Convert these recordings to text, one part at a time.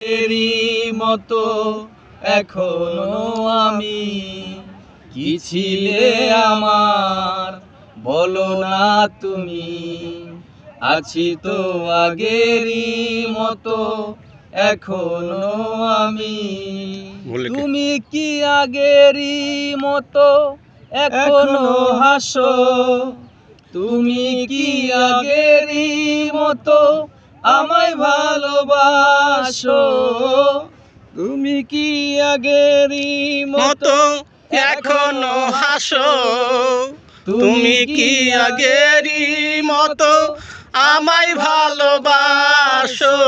এরই মতো এখনো আমি, কি ছিলে আমার বলো না তুমি। আছি তো আগেরই মতো এখনো আমি, তুমি কি আগেরই মতো এখনো হাসো। তুমি কি আগেরই মতো আমায় ভালোবাসো। তুমি কি আগেরই মতো এখনো হাসো। তুমি কি আগেরই মতো আমায় ভালোবাসো।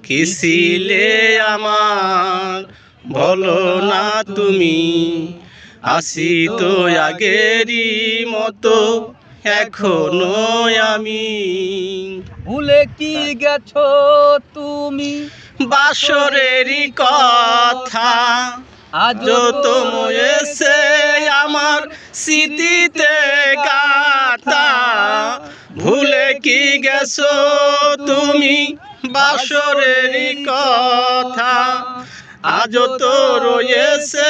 কি ছিলে আমার বলো না তুমি। আছি তো আগেরই মতো এখনো আমি। ভুলে কি গেছো তুমি বাসরেরই কথা আজও তো এসে আমার স্মৃতিতে গাথা। ভুলে কি গেছো তুমি বাসরেরই কথা আজও তো রয়েছে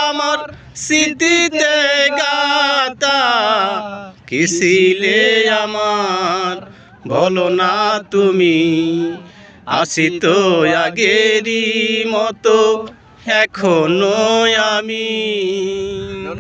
আমার স্মৃতিতে গাথা। কি ছিলে আমার বলো না তুমি। আছি তো আগেরই মতো এখনো আমি।